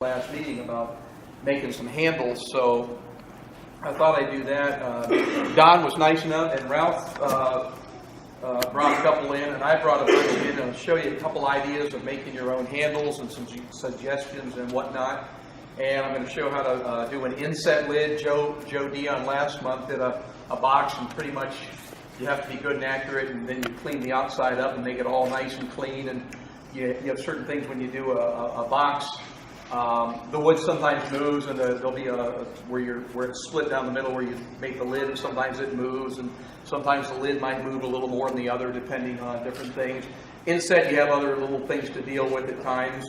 last meeting about making some handles, so I thought I'd do that. Don was nice enough, and Ralph brought a couple in, and I brought a bunch in, and I'll show you a couple ideas of making your own handles and some suggestions and whatnot. And I'm going to show how to do an inset lid. Joe Dion last month did a box, and pretty much you have to be good and accurate, and then you clean the outside up and make it all nice and clean. And you have certain things when you do a box. The wood sometimes moves, and there'll be where it's split down the middle where you make the lid, and sometimes it moves, and sometimes the lid might move a little more than the other depending on different things. Inset, you have other little things to deal with at times,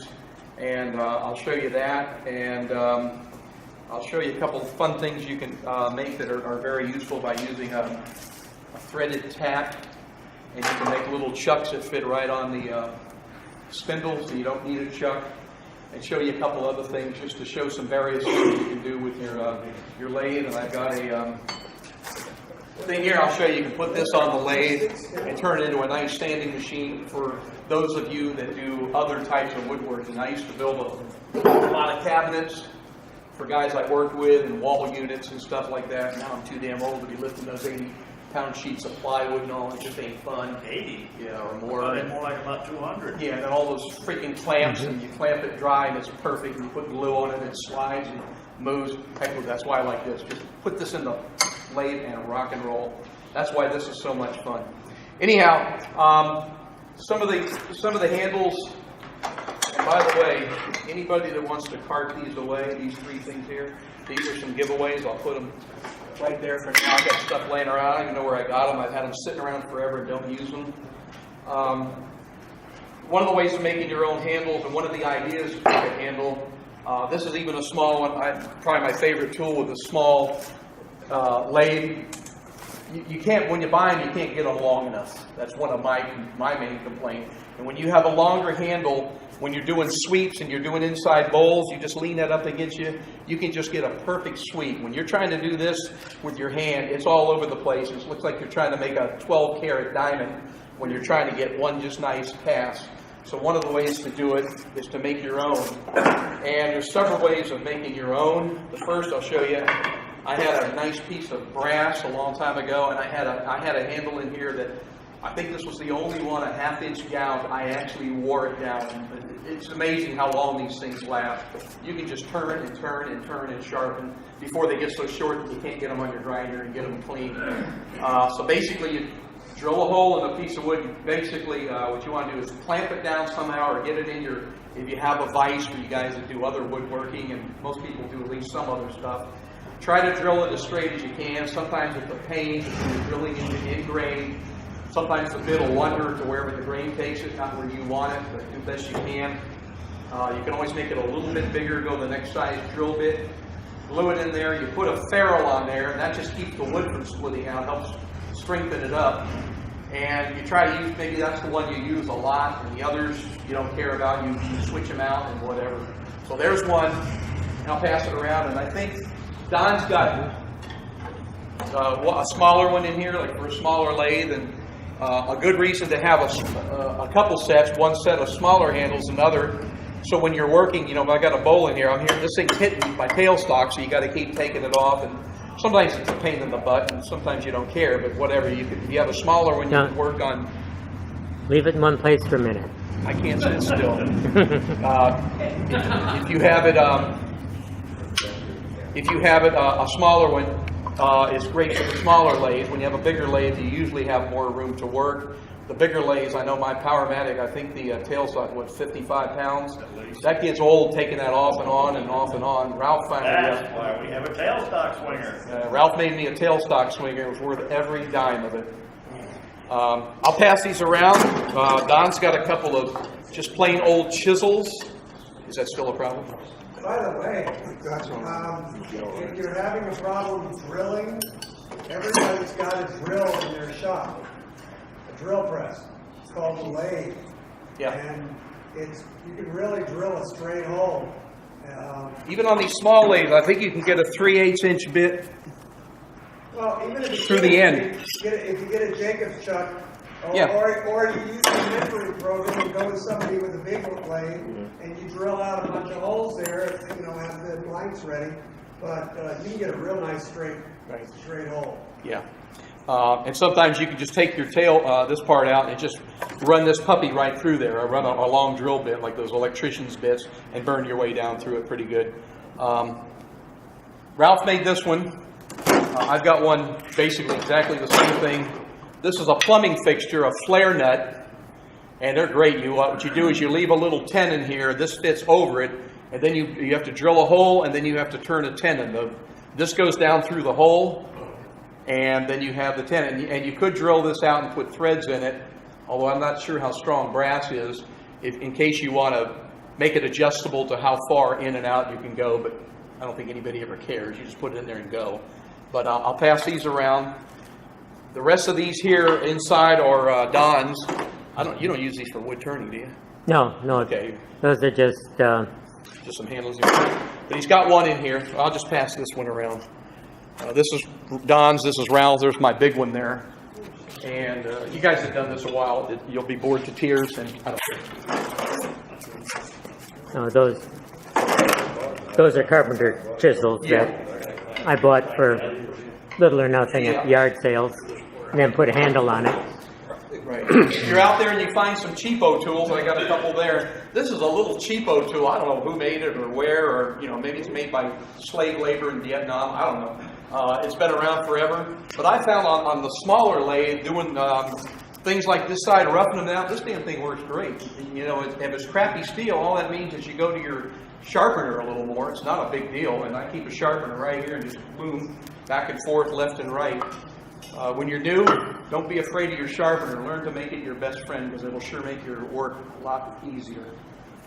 and I'll show you that, and I'll show you a couple of fun things you can make that are very useful by using a threaded tack, and you can make little chucks that fit right on the spindle, so you don't need a chuck. And show you a couple other things just to show some various things you can do with your lathe. And I've got a thing here I'll show you. You can put this on the lathe and turn it into a nice standing machine for those of you that do other types of woodworking. I used to build a lot of cabinets for guys I worked with and wall units and stuff like that. Now I'm too damn old to be lifting those 80-pound sheets of plywood and all. It just ain't fun. 80? Yeah, or more. More like about 200. Yeah, and then all those freaking clamps, and you clamp it dry, and it's perfect. And you put glue on it, and it slides and moves. Heck, that's why I like this. Just put this in the lathe and rock and roll. That's why this is so much fun. Anyhow, some of the handles. And by the way, anybody that wants to cart these away, these three things here, these are some giveaways. I'll put them right there for now. I've got stuff laying around. I don't even know where I got them. I've had them sitting around forever and don't use them. One of the ways of making your own handles, and one of the ideas to make a handle, this is even a small one. Probably my favorite tool with a small lathe. You can't, when you buy them, you can't get them long enough. That's one of my main complaints. And when you have a longer handle, when you're doing sweeps and you're doing inside bowls, you just lean that up against you. You can just get a perfect sweep. When you're trying to do this with your hand, it's all over the place. It looks like you're trying to make a 12-karat diamond when you're trying to get one just nice pass. So one of the ways to do it is to make your own. And there's several ways of making your own. The first I'll show you. I had a nice piece of brass a long time ago, and I had a handle in here that I think this was the only one, a half-inch gouge. I actually wore it down. It's amazing how long these things last. You can just turn and turn and turn and sharpen before they get so short that you can't get them on your grinder and get them clean. So basically, you drill a hole in a piece of wood. Basically, what you want to do is clamp it down somehow, or get it in your, if you have a vise for you guys that do other woodworking, and most people do at least some other stuff. Try to drill it as straight as you can. Sometimes with the paint, if you're drilling into in-grain, sometimes the bit will wander to wherever the grain takes it, not where you want it, but do the best you can. You can always make it a little bit bigger, go the next size drill bit, glue it in there. You put a ferrule on there, and that just keeps the wood from splitting out, helps strengthen it up. And you try to use, maybe that's the one you use a lot, and the others you don't care about, you switch them out and whatever. So there's one, and I'll pass it around, and I think Don's got a smaller one in here, like for a smaller lathe, and a good reason to have a couple sets, one set of smaller handles, another. So when you're working, if I got a bowl in here, this thing's hitting my tailstock, so you got to keep taking it off, and sometimes it's a pain in the butt, and sometimes you don't care, but whatever. If you have a smaller one, you can work on. Leave it in one place for a minute. I can't sit still. If you have it, a smaller one is great for the smaller lathe. When you have a bigger lathe, you usually have more room to work. The bigger lathes, I know my Powermatic, I think the tailstock, 55 pounds? That gets old taking that off and on and off and on. Ralph finally... That's why we have a tailstock swinger. Ralph made me a tailstock swinger. It was worth every dime of it. I'll pass these around. Don's got a couple of just plain old chisels. Is that still a problem? By the way, if you're having a problem drilling, everybody's got a drill in their shop. A drill press. It's called a lathe. Yeah. And you can really drill a straight hole. Even on these small lathes, I think you can get a 3/8" bit well, even if through the end. If you get a Jacobs chuck Yeah. Or you use the memory program and go to somebody with a big blade, and you drill out a bunch of holes there, have the blanks ready, but you can get a real nice straight hole. Yeah. And sometimes you can just take your tail, this part out, and just run this puppy right through there, or run a long drill bit like those electrician's bits, and burn your way down through it pretty good. Ralph made this one. I've got one basically exactly the same thing. This is a plumbing fixture, a flare nut, and they're great. What you do is you leave a little tenon here. This fits over it, and then you have to drill a hole, and then you have to turn a tenon. This goes down through the hole, and then you have the tenon. And you could drill this out and put threads in it, although I'm not sure how strong brass is, in case you want to make it adjustable to how far in and out you can go, but I don't think anybody ever cares. You just put it in there and go. But I'll pass these around. The rest of these here inside are Don's. You don't use these for wood turning, do you? No. Okay. Those are just Some handles here. But he's got one in here. So I'll just pass this one around. This is Don's. This is Ralph's. There's my big one there. And you guys have done this a while. You'll be bored to tears. And I don't care. Those are carpenter chisels that I bought for little or nothing at yard sales, and then put a handle on it. Right. If you're out there and you find some cheapo tools, I got a couple there. This is a little cheapo tool. I don't know who made it or where, or maybe it's made by slave labor in Vietnam. I don't know. It's been around forever. But I found on the smaller lathe, doing things like this side, roughing them out, this damn thing works great. If it's crappy steel, all that means is you go to your sharpener a little more. It's not a big deal, and I keep a sharpener right here and just boom, back and forth, left and right. When you're new, don't be afraid of your sharpener. Learn to make it your best friend, because it'll sure make your work a lot easier.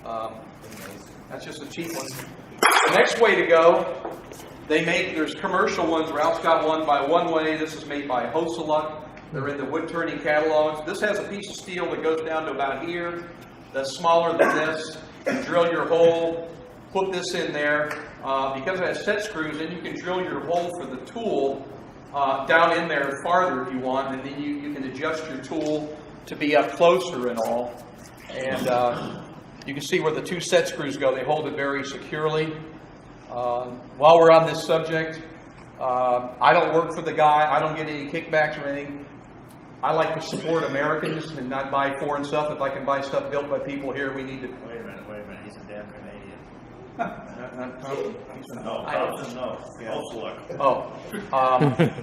That's just a cheap one. The next way to go, there's commercial ones. Ralph's got one by One Way. This is made by Hoseluk. They're in the wood turning catalogs. This has a piece of steel that goes down to about here. That's smaller than this. You drill your hole, put this in there. Because it has set screws, then you can drill your hole for the tool down in there farther if you want, and then you can adjust your tool to be up closer and all. And you can see where the two set screws go. They hold it very securely. While we're on this subject, I don't work for the guy. I don't get any kickbacks or anything. I like to support Americans and not buy foreign stuff. If I can buy stuff built by people here, we need to. Wait a minute. He's a damn Canadian. Not Thompson. Thompson, no. Yeah. Oh.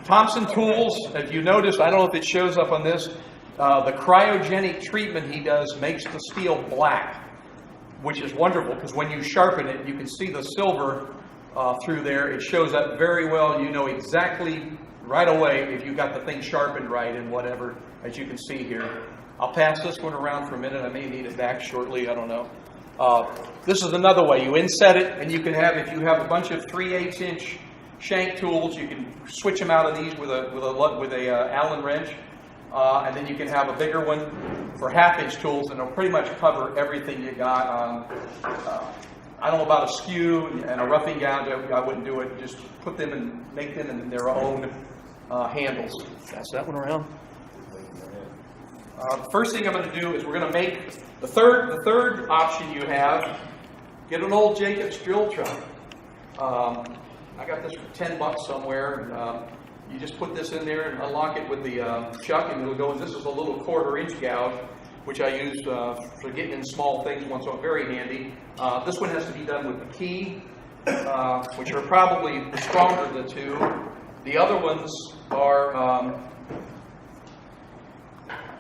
Thompson Tools, if you notice, I don't know if it shows up on this, the cryogenic treatment he does makes the steel black, which is wonderful, because when you sharpen it, you can see the silver through there. It shows up very well. You know exactly right away if you got the thing sharpened right and whatever, as you can see here. I'll pass this one around for a minute. I may need it back shortly. I don't know. This is another way. You inset it, and you can have, if you have a bunch of 3/8 inch shank tools, you can switch them out of these with a Allen wrench, and then you can have a bigger one for 1/2 inch tools, and it'll pretty much cover everything you got. I don't know about a skew and a roughing gown. I wouldn't do it. Just put them and make them in their own handles. Pass that one around. The first thing I'm going to do is we're going to make the third option you have. Get an old Jacobs drill truck. I got this for $10 somewhere. And, you just put this in there and unlock it with the chuck, and it'll go. And this is a little 1/4 inch gouge, which I use for getting in small things once in a while. Very handy. This one has to be done with the key, which are probably the stronger of the two. The other ones are.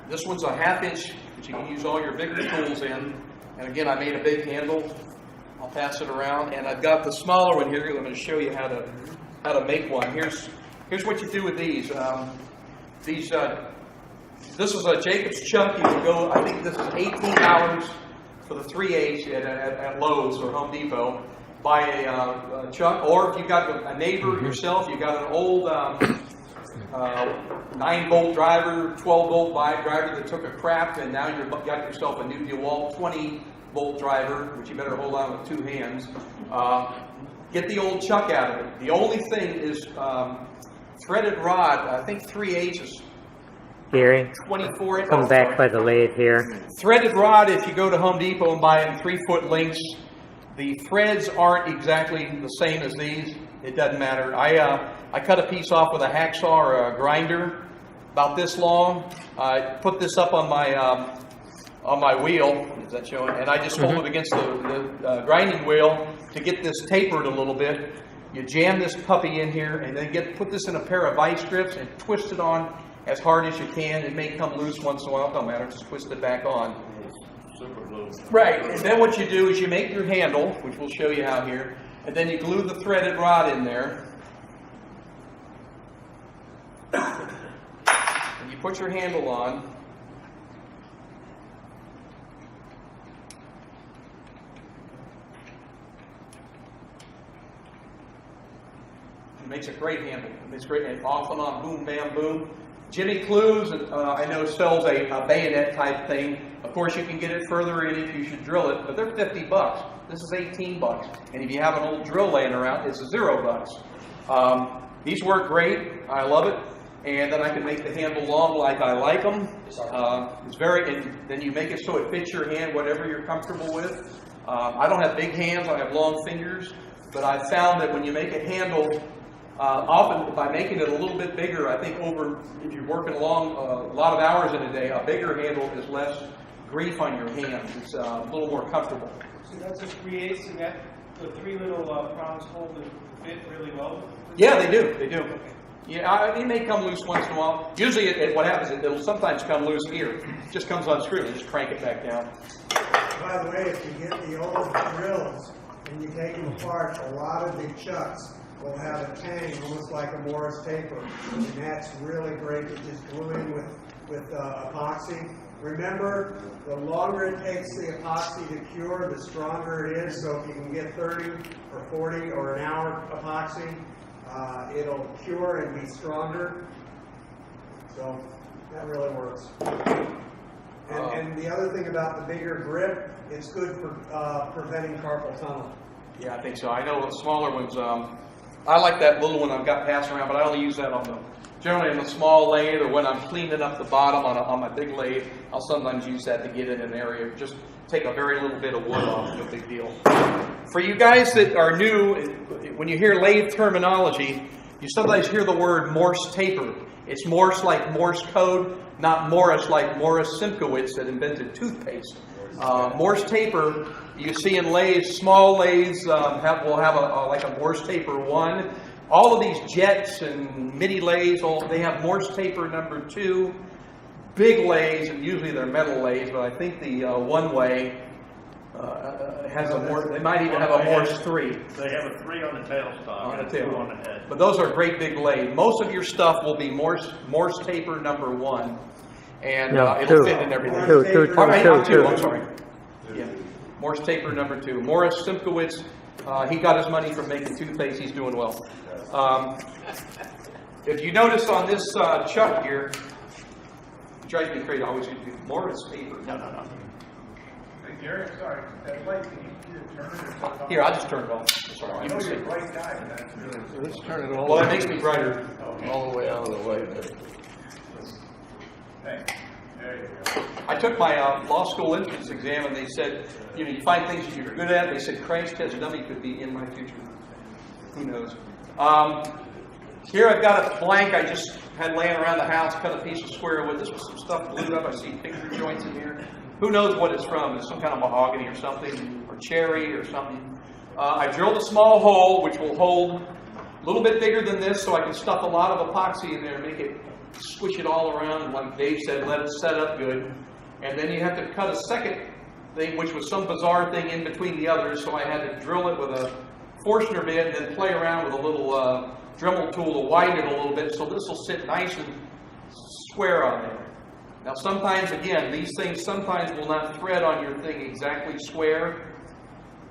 This one's a 1/2 inch, which you can use all your bigger tools in. And again, I made a big handle. I'll pass it around, and I've got the smaller one here. I'm going to show you how to make one. Here's what you do with these. This is a Jacobs chuck. You can go. I think this is $18 for the 3/8 at Lowe's or Home Depot. Buy a chuck, or if you've got a neighbor yourself, you've got an old 9-bolt driver, 12-bolt driver that took a crap, and now you've got yourself a new DeWalt 20-bolt driver, which you better hold on with 2 hands. Get the old chuck out of it. The only thing is threaded rod. I think 3/8 is Gary, 24 inch. come back by the lathe here. Threaded rod, if you go to Home Depot and buy them 3-foot lengths, the threads aren't exactly the same as these. It doesn't matter. I cut a piece off with a hacksaw or a grinder about this long. I put this up on my wheel. Is that showing? And I just hold it against the grinding wheel to get this tapered a little bit. You jam this puppy in here and then put this in a pair of vice grips and twist it on as hard as you can. It may come loose once in a while, don't matter, just twist it back on. Super glue. Right, and then what you do is you make your handle, which we'll show you how here, and then you glue the threaded rod in there. And you put your handle on. It makes a great handle. It's great, and off and on, boom, bam, boom. Jimmy Clues, I know, sells a bayonet type thing. Of course, you can get it further in if you should drill it, but they're $50. This is $18, and if you have an old drill laying around, it's $0. These work great. I love it, and then I can make the handle long like I like them. And then you make it so it fits your hand, whatever you're comfortable with. I don't have big hands. I have long fingers, but I found that when you make a handle, often by making it a little bit bigger, I think if you're working along a lot of hours in a day, a bigger handle is less grief on your hands. It's a little more comfortable. So that just creates the 3 little prongs hold the fit really well? Yeah, they do. They do. Yeah, it may come loose once in a while. Usually what happens is it'll sometimes come loose here. It just comes unscrewed and just crank it back down. By the way, if you get the old drills and you take them apart, a lot of the chucks will have a tang, almost like a Morris taper, and that's really great to just glue in with epoxy. Remember, the longer it takes the epoxy to cure, the stronger it is. So if you can get 30 or 40 or an hour epoxy, it'll cure and be stronger. So that really works. And the other thing about the bigger grip, it's good for preventing carpal tunnel. Yeah, I think so. I know the smaller ones, I like that little one I've got passing around, but I only use that generally on a small lathe, or when I'm cleaning up the bottom on my big lathe, I'll sometimes use that to get in an area. Just take a very little bit of wood off, no big deal. For you guys that are new, when you hear lathe terminology, you sometimes hear the word Morse taper. It's Morse like Morse code, not Morris like Morris Simkowitz that invented toothpaste. Morse taper, you see in lathes, small lathes will have like a Morse taper 1. All of these jets and midi lathes, they have Morse taper number 2. Big lathes, and usually they're metal lathes, but I think the one-way has a Morse. They might even have a Morse 3. They have a 3 on the tailstock and a 2 on the head. But those are great big lathes. Most of your stuff will be Morse taper number 1. And it'll fit in everything. Two. I'm sorry. Yeah. Morse taper number 2. Morris Simkowitz, he got his money from making toothpaste. He's doing well. If you notice on this chuck here, it drives me crazy. I always do Morris taper. No. Hey, Gary, sorry, that light, can you turn it or shut it off? Here, I'll just turn it off. Sorry. I You know can see. you're a bright guy, but that's really... Let's turn it all. Well, it makes me brighter. All the way out of the way. Thanks. There you go. I took my law school entrance exam, and they said, you find things that you're good at. They said crash test dummy could be in my future. Who knows? Here I've got a blank I just had laying around the house, cut a piece of square wood. This was some stuff glued up. I see picture joints in here. Who knows what it's from? It's some kind of mahogany or something, or cherry or something. I drilled a small hole, which will hold a little bit bigger than this, so I can stuff a lot of epoxy in there and make it, squish it all around, and like Dave said, let it set up good. And then you have to cut a second thing, which was some bizarre thing in between the others, so I had to drill it with a Forstner bit and then play around with a little Dremel tool to widen it a little bit, so this will sit nice and square on there. Now sometimes, again, these things sometimes will not thread on your thing exactly square,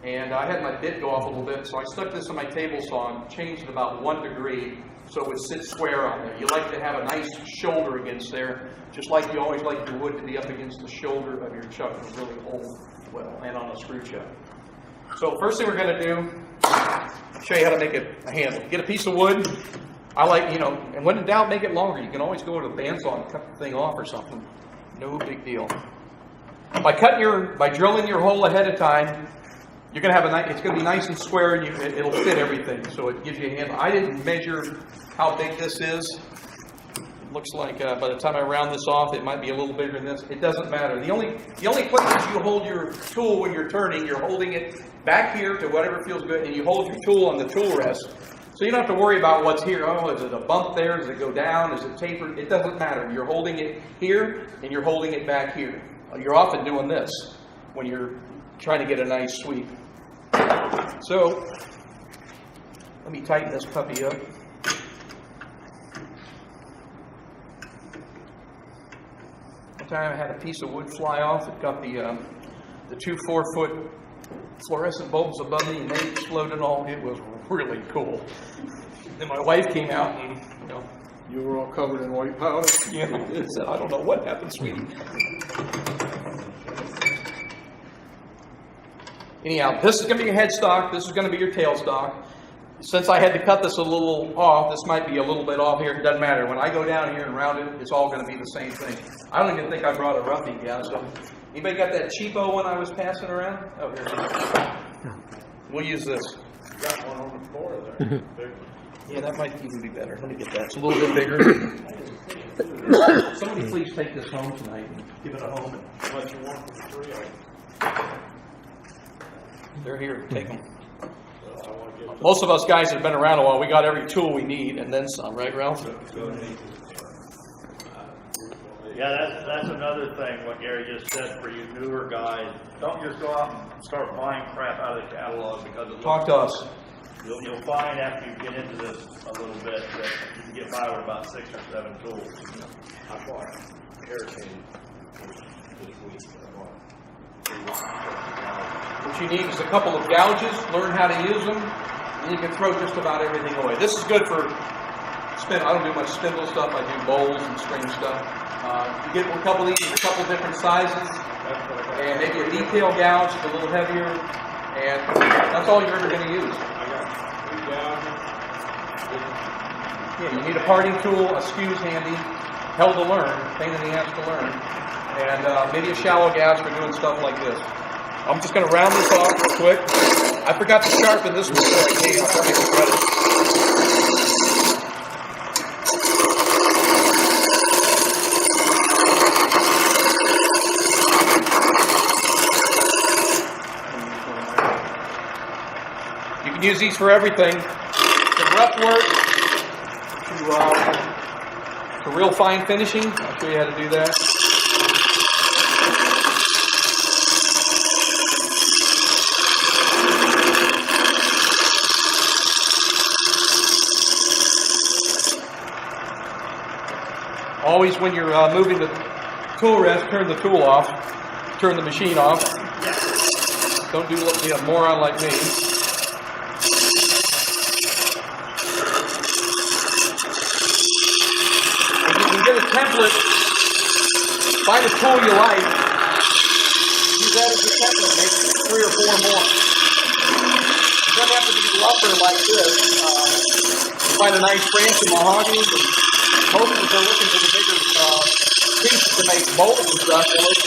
and I had my bit go off a little bit, so I stuck this on my table saw and changed it about 1 degree so it would sit square on there. You like to have a nice shoulder against there, just like you always like your wood to be up against the shoulder of your chuck to really hold well, and on a screw chuck. So first thing we're going to do, I'll show you how to make a handle. Get a piece of wood, I like, you know, and when in doubt, make it longer. You can always go to the bandsaw and cut the thing off or something. No big deal. By drilling your hole ahead of time, you're going to have it's going to be nice and square, and it'll fit everything. So it gives you a handle. I didn't measure how big this is. It looks like by the time I round this off, it might be a little bigger than this. It doesn't matter. The only places you hold your tool when you're turning, you're holding it back here to whatever feels good, and you hold your tool on the tool rest. So you don't have to worry about what's here. Oh, is it a bump there? Does it go down? Is it tapered? It doesn't matter. You're holding it here, and you're holding it back here. You're often doing this when you're trying to get a nice sweep. So let me tighten this puppy up. One time I had a piece of wood fly off. It got the 2 4-foot fluorescent bulbs above me, and they exploded all. It was really cool. Then my wife came out, and you were all covered in white powder. Yeah, I said, I don't know what happened, sweetie. Anyhow, this is going to be your headstock. This is going to be your tailstock. Since I had to cut this a little off, this might be a little bit off here. It doesn't matter. When I go down here and round it, it's all going to be the same thing. I don't even think I brought a roughing down. So, anybody got that cheapo one I was passing around? Oh, here. We'll use this. You got one on the floor there. Yeah, that might even be better. Let me get that. It's a little bit bigger. Somebody please take this home tonight and give it a home. What you want for the 3 of them? They're here. Take them. Most of us guys that have been around a while, we got every tool we need and then some, right, Ralph? Yeah, that's another thing, what Gary just said for you newer guys. Don't just go out and start buying crap out of the catalog because it Talk to us. You'll find after you get into this a little bit that you can get by with about 6 or 7 tools. I bought hurricane this week. What you need is a couple of gouges, learn how to use them, and you can throw just about everything away. This is good for spindle. I don't do much spindle stuff. I do bowls and string stuff. You get a couple of these, a couple different sizes, and maybe a detail gouge, a little heavier, and that's all you're ever going to use. Yeah, you need a parting tool, a skews handy, hell to learn, pain in the ass to learn, and maybe a shallow gouge for doing stuff like this. I'm just going to round this off real quick. I forgot to sharpen this one before I came. I'll try to make it better. You can use these for everything, from rough work to real fine finishing. I'll show you how to do that. Always when you're moving the tool rest, turn the tool off, turn the machine off. Don't be a moron like me. If you can get a template, find a tool you like, use that as your template, make 3 or 4 more. It doesn't have to be lumber like this. Find a nice branch of mahogany. Most of us are looking for the bigger pieces to make molds and stuff. And there's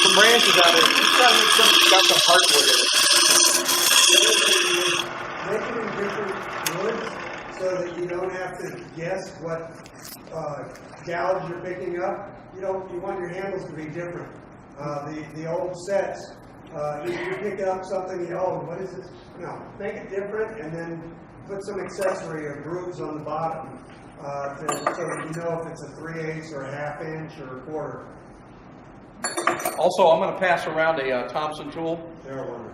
some branches out there. Just try to make something that's got some hardwood in it. Make it in different woods so that you don't have to guess what gouge you're picking up. You want your handles to be different. The old sets, you pick up something, what is this? No, make it different and then put some accessory or grooves on the bottom. So that you know if it's a 3/8 or a 1/2 inch or a 1/4. Also, I'm going to pass around a Thompson tool.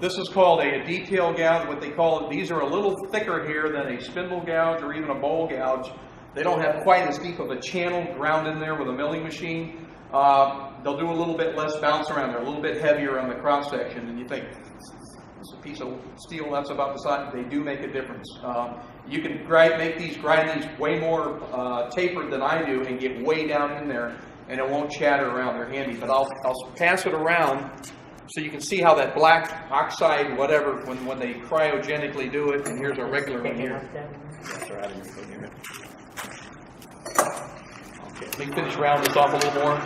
This is called a detail gouge, what they call it. These are a little thicker here than a spindle gouge or even a bowl gouge. They don't have quite as deep of a channel ground in there with a milling machine. They'll do a little bit less bounce around. They're a little bit heavier on the cross section, and you think, it's a piece of steel that's about the size. They do make a difference. You can grind these way more tapered than I do and get way down in there, and it won't chatter around. They're handy. But I'll pass it around so you can see how that black oxide, whatever, when they cryogenically do it. And here's a regular one here. Let me finish rounding this off a little more.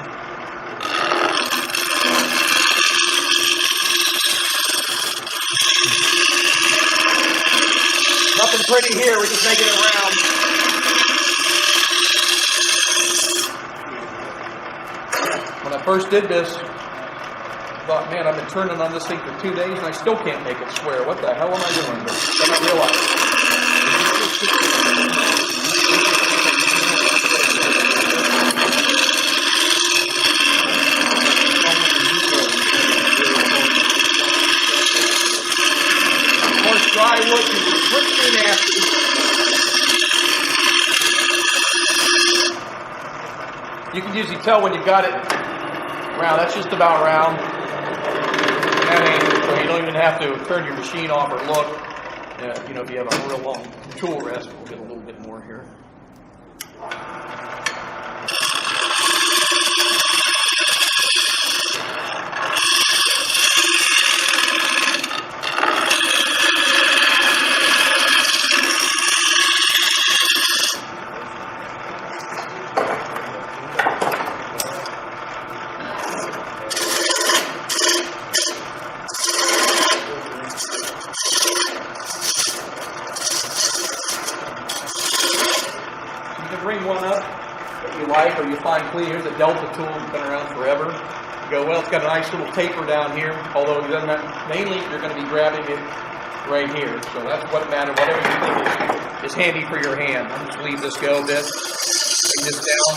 Nothing pretty here, we're just making it round. When I first did this, I thought, man, I've been turning on this thing for 2 days and I still can't make it square. What the hell am I doing? Then I realized. Of course, dry wood can be pretty nasty. You can usually tell when you got it round. That's just about round. That ain't, so you don't even have to turn your machine off or look. You know, if you have a real long tool rest, we'll get a little bit more here. Bring one up that you like or you find clean. Here's a Delta tool that's been around forever. You go, well, it's got a nice little taper down here, although it doesn't matter. Mainly you're going to be grabbing it right here. So that's what matters. Whatever you think is handy for your hand. I'm just leave this go a bit. Bring this down.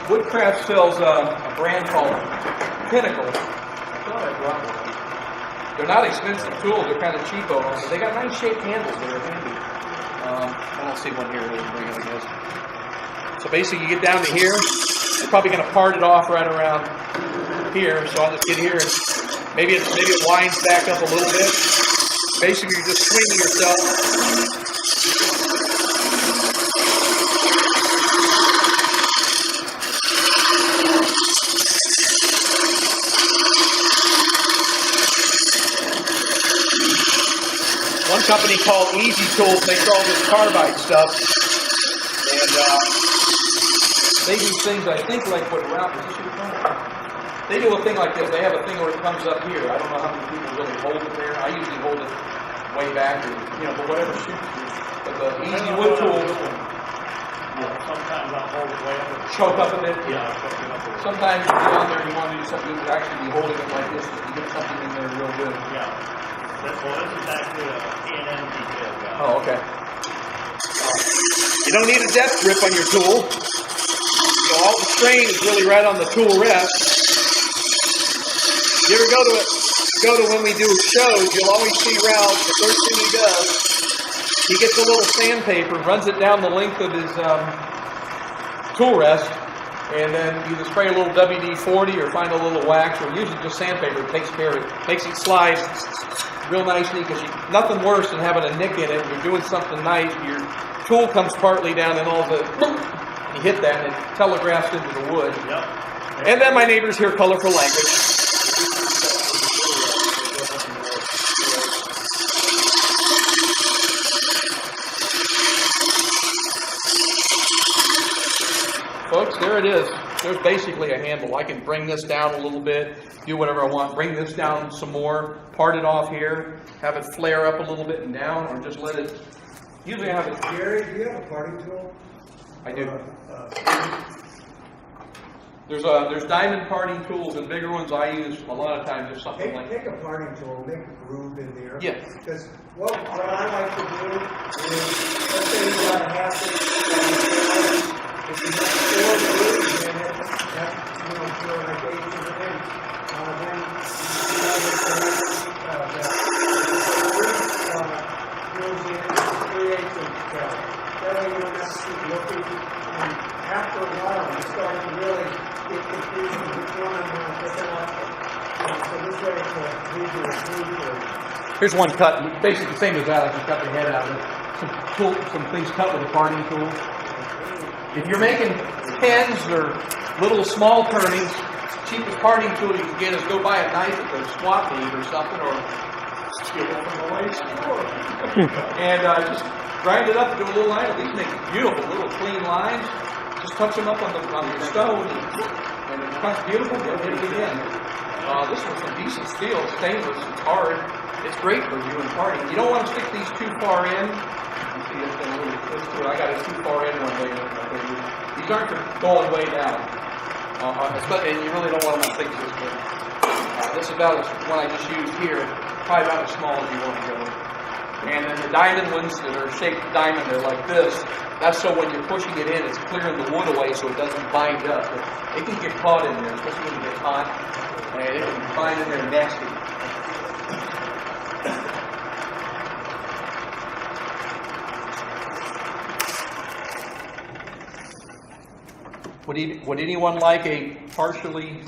Woodcraft sells a brand called Pinnacle. I thought I brought one. They're not expensive tools. They're kind of cheapo. But they got nice shaped handles that are handy. I don't see one here. We'll bring it, I guess. So basically, you get down to here. You're probably going to part it off right around here. So I'll just get here. And maybe it winds back up a little bit. Basically, you're just swinging yourself. One company called Easy Tools makes all this carbide stuff, and they do things I think like what round is this your phone? They do a thing like this. They have a thing where it comes up here. I don't know how many people really hold it there. I usually hold it way back, or but whatever suits you. But the Easy Wood Tools, sometimes I'll hold it way up. Choke up a bit. Yeah, choke it up a little. Sometimes you get on there, you want to do something, you would actually be holding it like this to get something in there real good. Yeah. Well, this is actually a P&M detail guy. Oh, okay. You don't need a depth grip on your tool. You know, all the strain is really right on the tool rest. You ever go to when we do shows, you'll always see Ralph, the first thing he does, he gets a little sandpaper, runs it down the length of his tool rest, and then either spray a little WD-40 or find a little wax, or usually just sandpaper takes care of it, makes it slide real nicely, because nothing worse than having a nick in it. You're doing something nice, your tool comes partly down, and all of a sudden, you hit that, and it telegraphs into the wood. Yep. And then my neighbors hear colorful language. Folks, there it is. There's basically a handle. I can bring this down a little bit, do whatever I want, bring this down some more, part it off here, have it flare up a little bit and down, or just let it, usually I have it. Gary, do you have a parting tool? I do. There's diamond parting tools, and bigger ones I use a lot of times. There's something like Take a parting tool, make a groove in there. Yeah. Because what I like to do is, let's say you got a half inch, if you have 4 grooves in it, that's, for like 8 to the inch. Then goes in 3/8 inch cut. That way you don't have to keep looking. And after a while, you start to really get confused with which one I'm going to pick up. So this way it's a easier to. here's one cut, basically the same as that. I just got the head out of it. Some things cut with a parting tool. If you're making pens or little small turnings, cheapest parting tool you can get is go buy a knife at the swap meet or something, or steal it from the way store. And just grind it up into a little line. These make beautiful little clean lines. Just touch them up on the stone, and it becomes beautiful. Then hit it again. This one's some decent steel, stainless. It's hard. It's great for doing parting. You don't want to stick these too far in. You see, it's been a little twist to it. I got it too far in one day. These aren't for going way down. And you really don't want them to think this big. This is about one I just used here. Probably about as small as you want to go. And then the diamond ones that are shaped diamond, they're like this. That's so when you're pushing it in, it's clearing the wood away so it doesn't bind up. It can get caught in there, especially when it gets hot. And it can bind in there nasty. Would anyone like a partially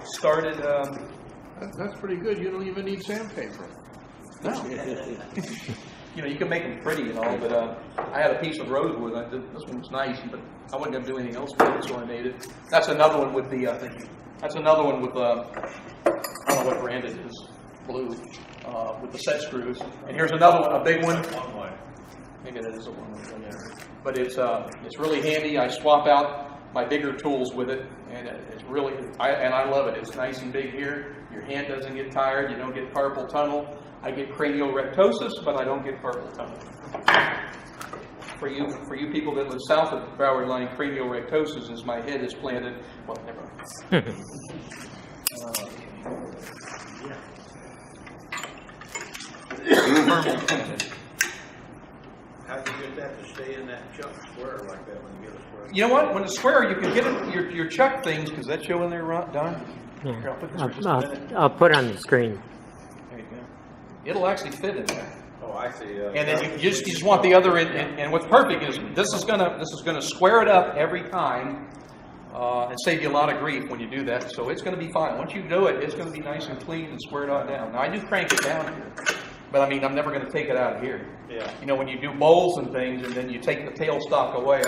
started? That's pretty good. You don't even need sandpaper. No. You know, you can make them pretty and all, but I had a piece of rosewood. This one's nice, but I wasn't going to do anything else with it, so I made it. That's another one with the. That's another one with I don't know what brand it is, blue, with the set screws. And here's another one, a big one. Maybe that is a one there. But it's really handy. I swap out my bigger tools with it, and it's really, I love it. It's nice and big here. Your hand doesn't get tired. You don't get carpal tunnel. I get craniorectosis, but I don't get carpal tunnel. For you people that live south of the Bowery line, craniorectosis is my head is planted. Well, never mind. How do you get that to stay in that chuck square like that when you get a square? You know what? When it's square, you can get it, your chuck things, because that's showing there, Don. Yeah. Here, I'll put this for just a minute. I'll put it on the screen. There you go. It'll actually fit in there. Oh, I see. And then you just want the other end, and what's perfect is this is gonna square it up every time, and save you a lot of grief when you do that. So it's gonna be fine. Once you do it, it's gonna be nice and clean and squared on down. Now I do crank it down here, but I mean I'm never gonna take it out of here. Yeah. You know, when you do bowls and things, and then you take the tailstock away,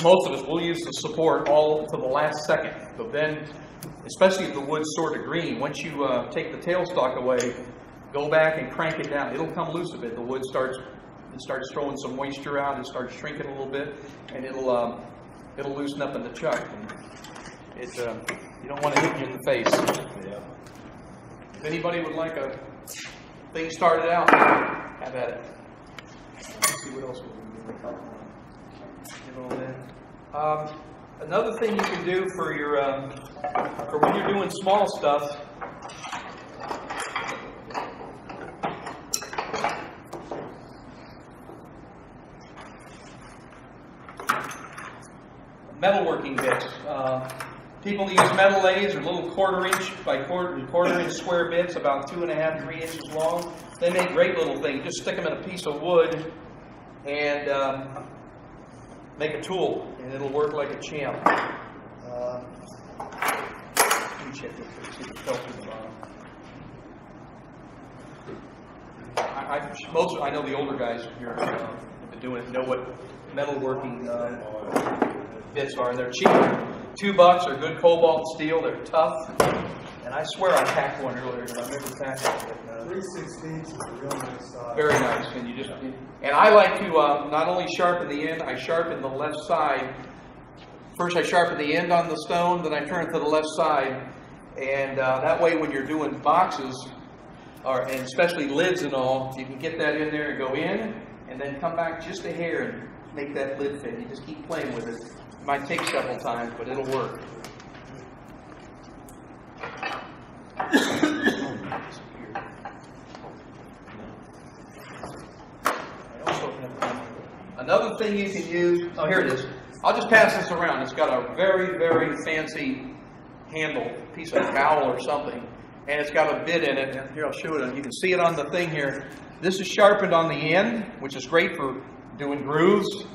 most of us will use the support all to the last second. But then, especially if the wood's sort of green, once you take the tailstock away, go back and crank it down. It'll come loose a bit. The wood starts throwing some moisture out. It starts shrinking a little bit, and it'll loosen up in the chuck. And you don't want to hit you in the face. Yeah. If anybody would like a thing started out, have at it. Let's see what else we can do. Get all that. Another thing you can do for when you're doing small stuff. Metalworking bits. People use metal lathes or little quarter-inch by quarter-inch square bits, about 2.5 to 3 inches long. They make great little things. Just stick them in a piece of wood and make a tool, and it'll work like a champ. Let me check this. See the felt in the bottom. I know the older guys here have been doing it, know what metalworking bits are. They're cheap. $2 are good cobalt steel. They're tough. And I swear I packed one earlier, but I never packed it. 3/16 is a real nice size. Very nice. And I like to not only sharpen the end, I sharpen the left side. First I sharpen the end on the stone, then I turn it to the left side. And that way when you're doing boxes, and especially lids and all, you can get that in there and go in, and then come back just a hair and make that lid fit. You just keep playing with it. It might take several times, but it'll work. Another thing you can use, oh here it is. I'll just pass this around. It's got a very, very fancy handle, piece of cowl or something, and it's got a bit in it. Here, I'll show it. You can see it on the thing here. This is sharpened on the end, which is great for doing grooves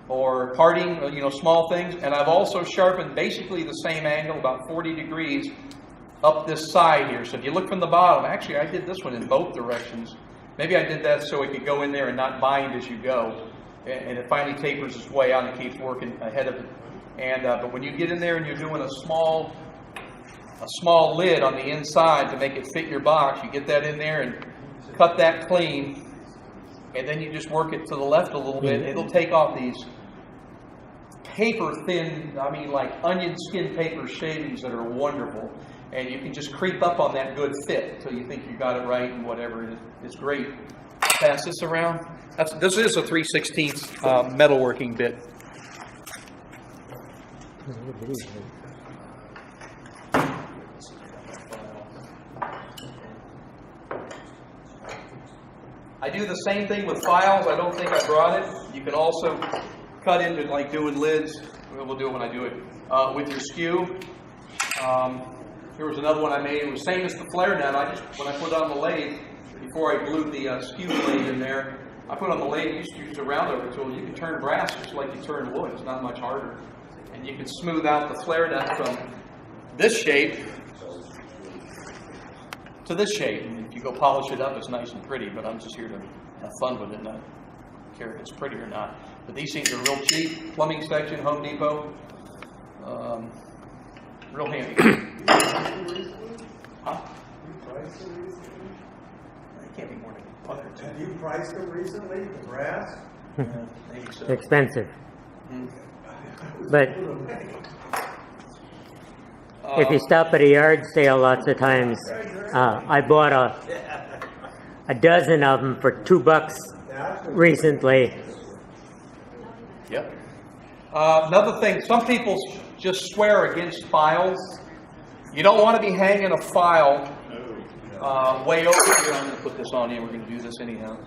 or parting, small things. And I've also sharpened basically the same angle, about 40 degrees, up this side here. So if you look from the bottom, actually I did this one in both directions. Maybe I did that so it could go in there and not bind as you go. And it finally tapers its way out and keeps working ahead of it. And but when you get in there and you're doing a small a small lid on the inside to make it fit your box. You get that in there and cut that clean, and then you just work it to the left a little bit. It'll take off these paper thin, I mean like onion skin paper shavings that are wonderful. And you can just creep up on that good fit until you think you got it right and whatever. It's great. Pass this around. This is a 3/16 metalworking bit. I do the same thing with files. I don't think I brought it. You can also cut into like doing lids. We'll do it when I do it with your skew. Here was another one I made. It was same as the flare nut. When I put it on the lathe, before I glued the skew blade in there, I put on the lathe. You used to use a roundover tool. You can turn brass just like you turn wood. It's not much harder, and you can smooth out the flare nut from this shape to this shape. And if you go polish it up, it's nice and pretty. But I'm just here to have fun with it, not care if it's pretty or not. But these things are real cheap. Plumbing section, Home Depot. Real handy. Huh? It can't be more than a buck or two. Have you priced them recently, the brass? Maybe so. Expensive. But if you stop at a yard sale, lots of times, I bought a dozen of them for $2 recently. Yep. Another thing, some people just swear against files. You don't want to be hanging a file way over here. I'm going to put this on here. We're going to do this anyhow.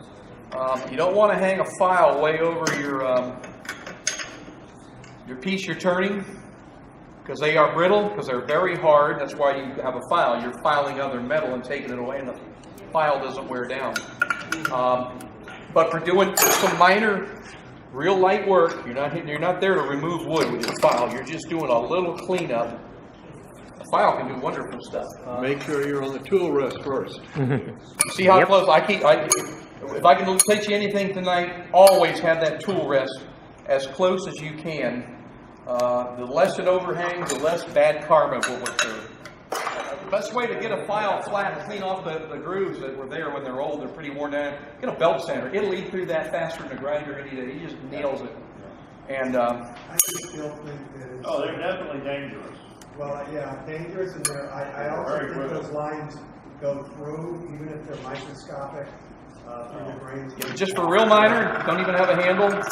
You don't want to hang a file way over your piece you're turning, because they are brittle, because they're very hard. That's why you have a file. You're filing other metal and taking it away, and the file doesn't wear down. But for doing some minor, real light work, you're not there to remove wood with your file. You're just doing a little cleanup. A file can do wonderful stuff. Make sure you're on the tool rest first. See how close if I can teach you anything tonight, always have that tool rest as close as you can. The less it overhangs, the less bad karma will occur. The best way to get a file flat and clean off the grooves that were there when they're old, they're pretty worn down, get a belt sander. It'll eat through that faster than a grinder any day. He just nails it. And I still think that it's... Oh, they're definitely dangerous. Well, yeah, dangerous, and I also think those lines go through, even if they're microscopic, through the grains. just for real minor, don't even have a handle. You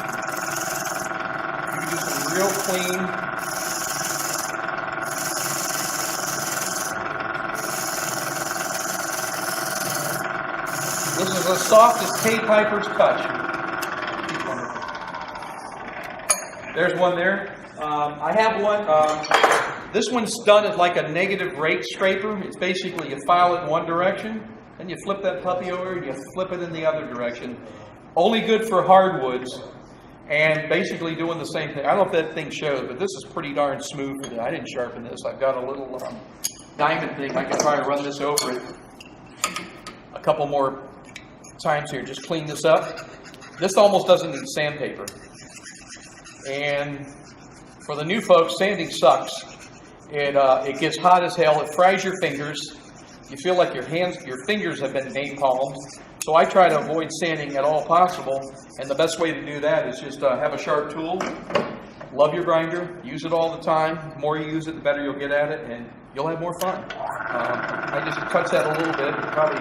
can do some real clean. This is as soft as K Piper's touch. There's one there. I have one. This one's done as like a negative rake scraper. It's basically you file it in one direction, then you flip that puppy over and you flip it in the other direction. Only good for hardwoods, and basically doing the same thing. I don't know if that thing shows, but this is pretty darn smooth for that. I didn't sharpen this. I've got a little diamond thing. I can try to run this over it a couple more times here. Just clean this up. This almost doesn't need sandpaper. And for the new folks, sanding sucks. It gets hot as hell. It fries your fingers. You feel like your fingers have been napalmed. So I try to avoid sanding at all possible. And the best way to do that is just have a sharp tool. Love your grinder. Use it all the time. The more you use it, the better you'll get at it, and you'll have more fun. I just touch that a little bit. Probably.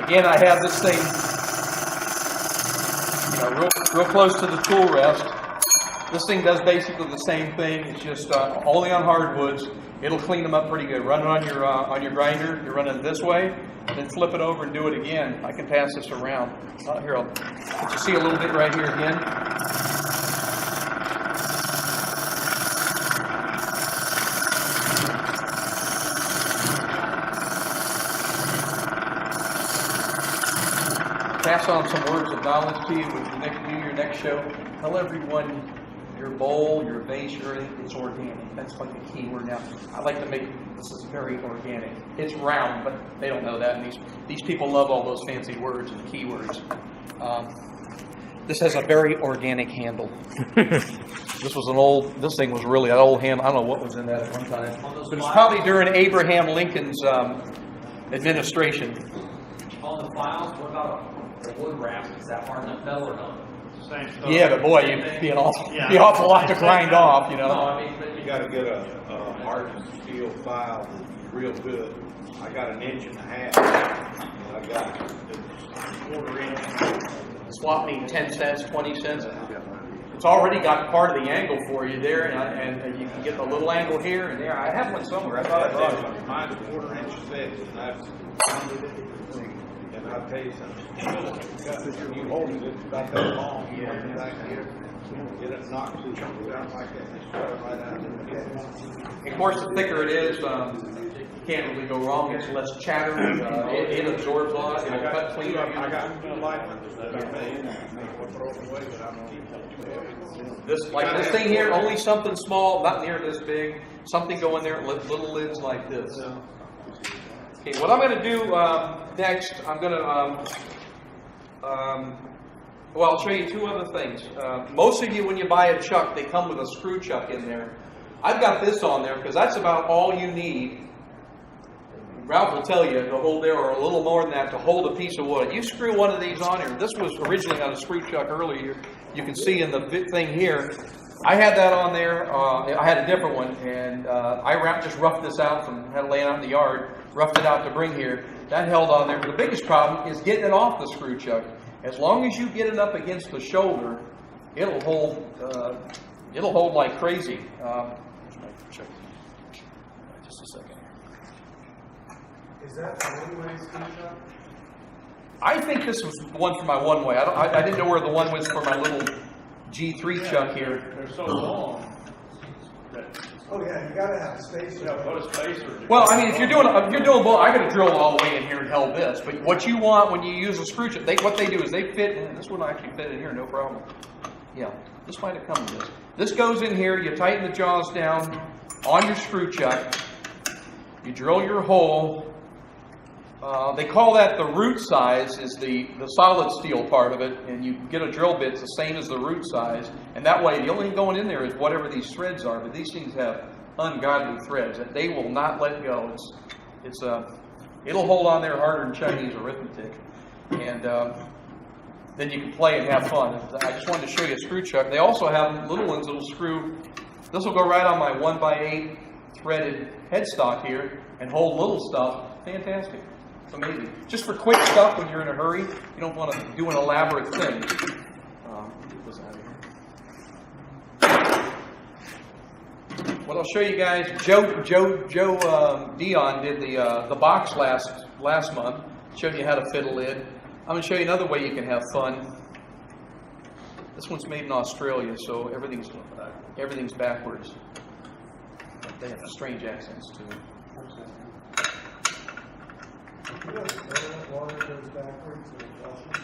Again, I have this thing, real close to the tool rest. This thing does basically the same thing. It's just only on hardwoods. It'll clean them up pretty good. Run it on your grinder. You're running it this way, then flip it over and do it again. I can pass this around. Here, let you see a little bit right here again. Pass on some words of knowledge to you with your next show. Tell everyone your bowl, your vase, it's organic. That's like a key word now. I like to make this is very organic. It's round, but they don't know that. And these people love all those fancy words and keywords. This has a very organic handle. This thing was really an old handle. I don't know what was in that at one time. But it's probably during Abraham Lincoln's administration. On the files, what about a wood wrap? Is that hard enough metal or not? Same stuff. Yeah, but boy, you'd be an awful lot to grind off, you know. No, I mean, but You gotta get a hardened steel file that's real good. I got 1.5 inches. I got Quarter inch. Swap meet 10 cents, 20 cents. It's already got part of the angle for you there, and you can get the little angle here and there. I have one somewhere. I thought I brought it. Mine's 1/4 inch thick, and I'll tell you something. You hold it, it's about that long, you hold it back here, get it knocked to down like that, and shut it right out in the head. Of course, the thicker it is, you can't really go wrong. It's less chatter. It absorbs a lot. It'll cut clean. I got 2 light ones that I made, and we'll throw them away, but I'm gonna keep them. This thing here, only something small, not near this big. Something go in there, little lids like this. Okay, what I'm going to do next, I'm going to, well, I'll show you 2 other things. Most of you, when you buy a chuck, they come with a screw chuck in there. I've got this on there because that's about all you need. Ralph will tell you to hold there, or a little more than that, to hold a piece of wood. You screw one of these on here. This was originally on a screw chuck earlier. You can see in the thing here. I had that on there. I had a different one, and I just roughed this out had it laying out in the yard, roughed it out to bring here. That held on there. But the biggest problem is getting it off the screw chuck. As long as you get it up against the shoulder, it'll hold like crazy. Just a second. Is that the one-way screw chuck? I think this was one for my one-way. I didn't know where the one was for my little G3 chuck here. They're so long. Oh, yeah, you gotta have a spacer. Yeah, put a spacer. Well, I mean, if you're doing both, I got to drill it all the way in here and held this. But what you want when you use a screw chuck, what they do is they fit in. This one actually fit in here, no problem. Yeah, this might have come with this. This goes in here. You tighten the jaws down on your screw chuck. You drill your hole. They call that the root size, is the solid steel part of it, and you get a drill bit, it's the same as the root size, and that way the only thing going in there is whatever these threads are, but these things have ungodly threads that they will not let go. It'll hold on there harder than Chinese arithmetic, and then you can play and have fun. I just wanted to show you a screw chuck. They also have little ones that'll screw. This will go right on my 1x8 threaded headstock here and hold little stuff. Fantastic. It's amazing. Just for quick stuff when you're in a hurry, you don't want to do an elaborate thing. Get this out of here. What I'll show you guys, Joe Dion did the box last month. Showed you how to fit a lid. I'm going to show you another way you can have fun. This one's made in Australia, so everything's backwards. They have strange accents too. You know, that water goes backwards and flushes.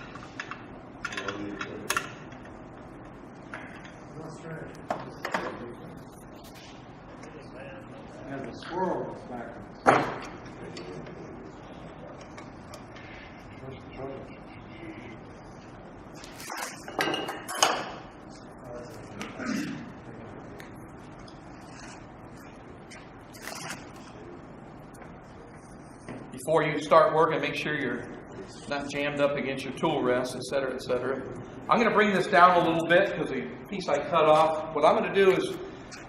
That's strange. And the swirl goes backwards. Before you start working, make sure you're not jammed up against your tool rest, etc., etc. I'm going to bring this down a little bit because the piece I cut off. What I'm going to do is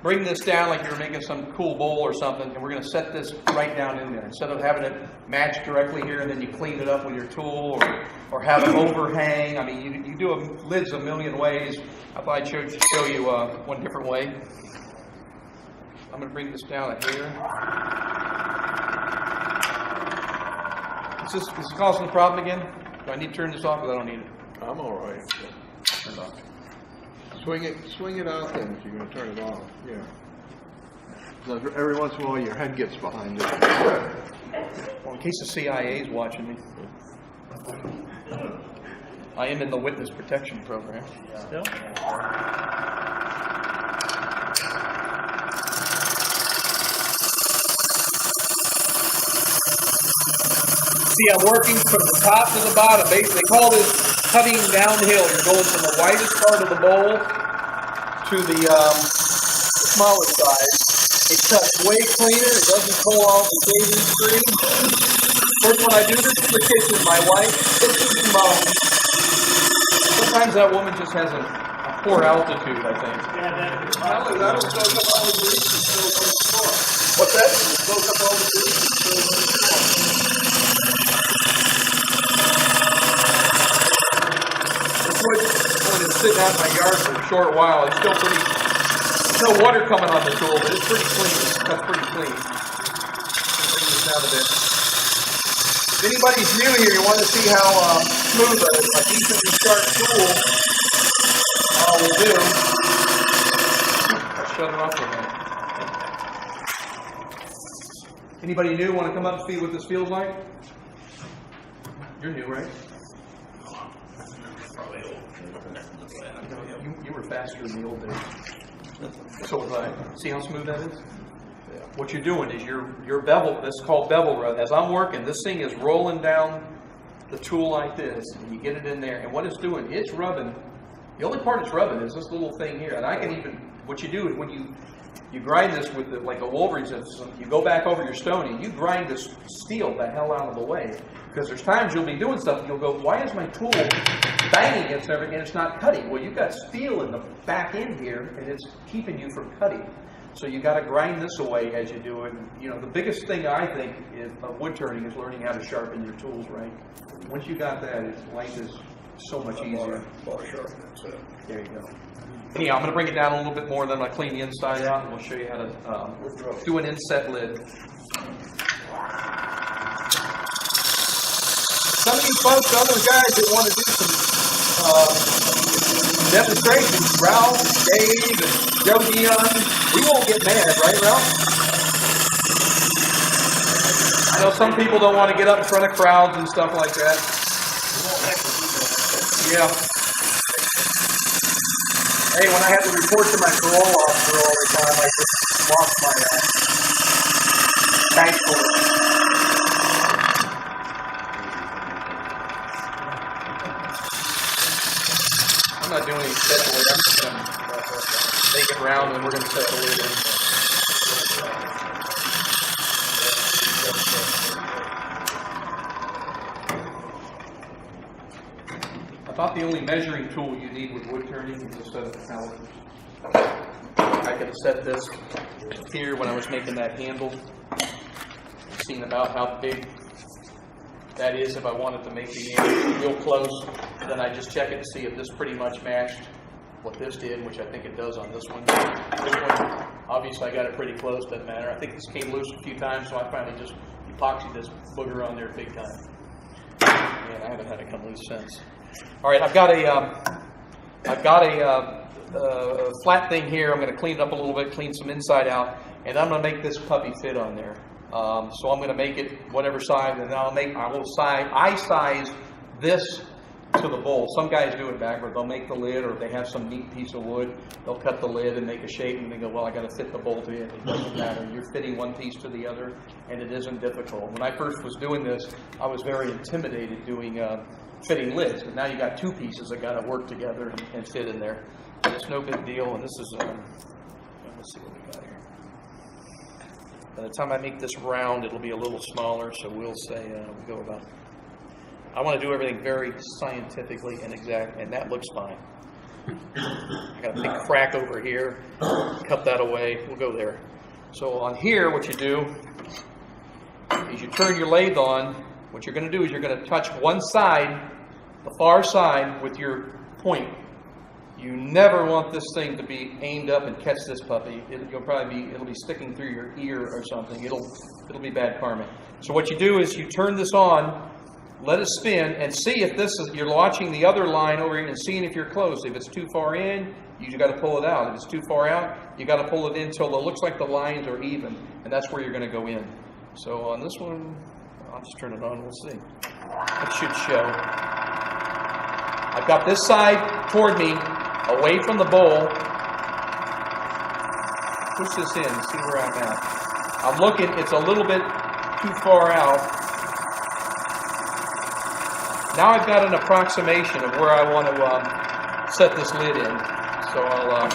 bring this down like you're making some cool bowl or something, and we're going to set this right down in there. Instead of having it match directly here and then you clean it up with your tool or have it overhang. I mean, you do lids a million ways. I thought I'd show you one different way. I'm going to bring this down here. Is this causing a problem again? Do I need to turn this off, or I don't need it? I'm all right. Turn it off. Swing it out then if you're going to turn it off. Yeah. So every once in a while your head gets behind it. Well, in case the CIA is watching me. I am in the witness protection program. Still? See, I'm working from the top to the bottom. They call this cutting downhill. You're going from the widest part of the bowl to the smaller side. It cuts way cleaner. It doesn't pull all the shavings free. First, when I do this in the kitchen, my wife cooks and moans. Sometimes that woman just has a poor altitude, I think. That'll soak up all the grease and still on the floor. What's that? Soak up all the grease and still on the floor. This wood, when it's sitting out in my yard for a short while, it's still pretty. There's no water coming on the tool, but it's pretty clean. That's pretty clean. Bring this down a bit. If anybody's new here, you want to see how smooth a decently sharp tool will do. I'll shut it off for a minute. Anybody new want to come up and see what this feels like? You're new, right? You were faster in the old days. So was I. See how smooth that is? What you're doing is your bevel, this is called bevel rub. As I'm working, this thing is rolling down the tool like this, and you get it in there, and what it's doing, it's rubbing. The only part it's rubbing is this little thing here, and I can even, what you do is when you grind this with like a Wolverine system, you go back over your stone and you grind this steel the hell out of the way, because there's times you'll be doing stuff and you'll go, why is my tool banging against everything and it's not cutting? Well, you've got steel in the back end here, and it's keeping you from cutting. So you got to grind this away as you do it. You know, the biggest thing I think is wood turning is learning how to sharpen your tools right. Once you got that, life is so much easier. There you go. Anyhow, I'm going to bring it down a little bit more, then I'll clean the inside out, and we'll show you how to do an inset lid. Some of you folks, other guys that want to do some demonstrations, Ralph, Dave, and Joe Dion, we won't get mad, right, Ralph? I know some people don't want to get up in front of crowds and stuff like that. Yeah. Hey, when I had to report to my parole officer all the time, I just lost my thankfulness. I'm not doing any special. I'm just going to make it round and we're going to set the lid in. I thought the only measuring tool you need with wood turning is a set of calipers. I could have set this here when I was making that handle. Seen about how big that is if I wanted to make the end real close. Then I just check it to see if this pretty much matched what this did, which I think it does on this one. This one, obviously I got it pretty close, doesn't matter. I think this came loose a few times, so I finally just epoxied this booger on there big time. Man, I haven't had it come loose since. All right, I've got a flat thing here. I'm going to clean it up a little bit, clean some inside out, and I'm going to make this puppy fit on there. So I'm going to make it whatever size, and I size this to the bowl. Some guys do it backward. They'll make the lid, or if they have some neat piece of wood, they'll cut the lid and make a shape, and they go, well, I got to fit the bowl to it. It doesn't matter. You're fitting one piece to the other, and it isn't difficult. When I first was doing this, I was very intimidated doing fitting lids, but now you got two pieces that got to work together and fit in there. It's no big deal, and this is, let's see what we got here. By the time I make this round, it'll be a little smaller, so we'll say we go about. I want to do everything very scientifically and exact, and that looks fine. I got a big crack over here. Cut that away. We'll go there. So on here, what you do is you turn your lathe on. What you're going to do is you're going to touch one side, the far side, with your point. You never want this thing to be aimed up and catch this puppy. It'll be sticking through your ear or something. It'll be bad karma. So what you do is you turn this on, let it spin, and see if you're watching the other line over here and seeing if you're close. If it's too far in, you got to pull it out. If it's too far out, you got to pull it in until it looks like the lines are even, and that's where you're going to go in. So on this one, I'll just turn it on. We'll see. It should show. I've got this side toward me, away from the bowl. Push this in, see where I'm at. I'm looking, it's a little bit too far out. Now I've got an approximation of where I want to set this lid in. So I'll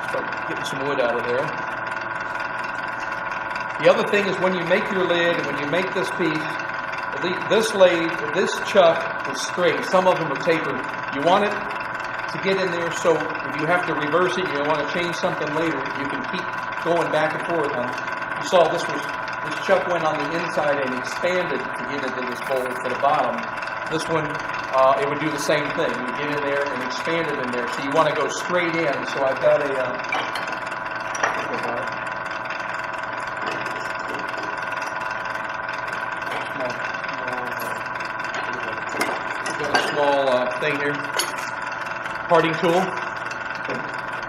start getting some wood out of there. The other thing is when you make your lid and when you make this piece, this chuck is straight. Some of them are tapered. You want it to get in there so if you have to reverse it, you want to change something later, you can keep going back and forth on it. You saw this chuck went on the inside and expanded to get into this bowl for the bottom. This one, it would do the same thing. You get in there and expand it in there. So you want to go straight in. So I've got a small thing here. Parting tool.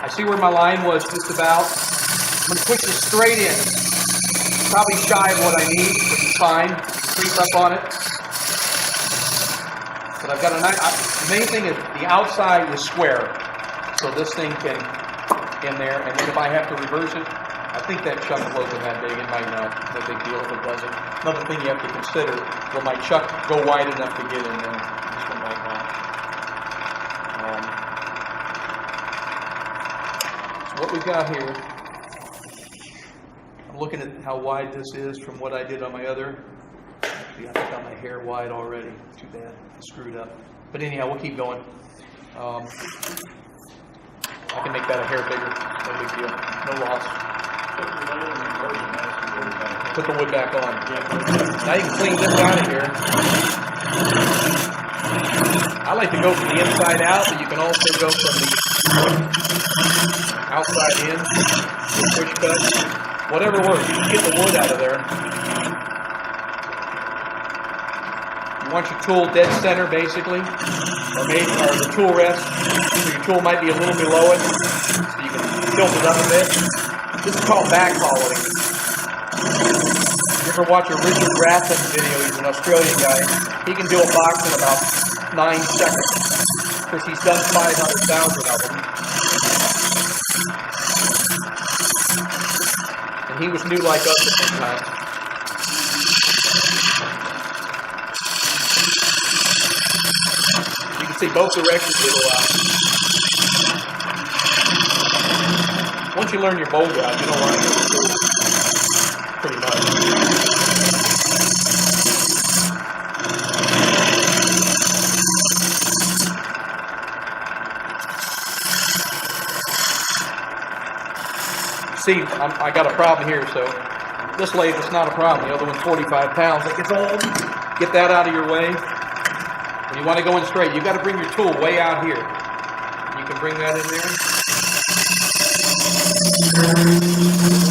I see where my line was just about. I'm going to push this straight in. Probably shy of what I need, which is fine. Creep up on it. But I've got a nice, the main thing is the outside is square. So this thing can in there, and then if I have to reverse it, I think that chuck wasn't that big. It might not. No big deal if it doesn't. Another thing you have to consider, will my chuck go wide enough to get in there? This one might not. So what we got here, I'm looking at how wide this is from what I did on my other. Actually, I got my hair wide already. Too bad. I screwed up. But anyhow, we'll keep going. I can make that a hair bigger. No big deal. No loss. Put the wood back on. Now you can clean this out of here. I like to go from the inside out, but you can also go from the outside in. Push cut. Whatever works. Just get the wood out of there. You want your tool dead center, basically, or the tool rest. So your tool might be a little below it, so you can tilt it up a bit. This is called back hollowing. You ever watch a Richard Grafton video? He's an Australian guy. He can do a box in about 9 seconds. Because he's done 500,000 of them. And he was new like us at the time. You can see both directions it'll once you learn your bowl job, you don't want to do it pretty much. See, I got a problem here, so this lathe is not a problem. The other one's 45 pounds. It gets old. Get that out of your way. When you want to go in straight, you've got to bring your tool way out here. You can bring that in there.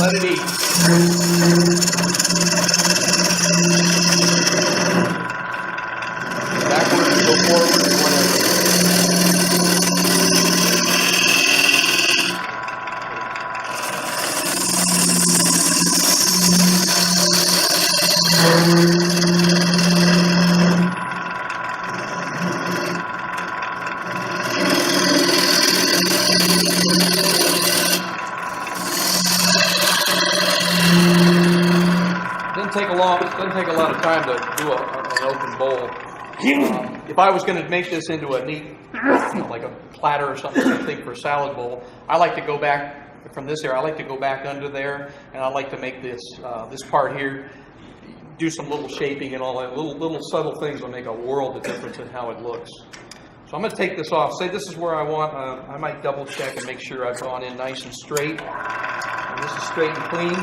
Let it eat. Backwards, go forward, whatever. Doesn't take a lot of time to do an open bowl. If I was going to make this into a neat, like a platter or something, I think for a salad bowl, I like to go back from this area. I like to go back under there, and I like to make this this part here, do some little shaping and all that. Little subtle things will make a world of difference in how it looks. So I'm going to take this off. Say this is where I want. I might double check and make sure I've gone in nice and straight. And this is straight and clean.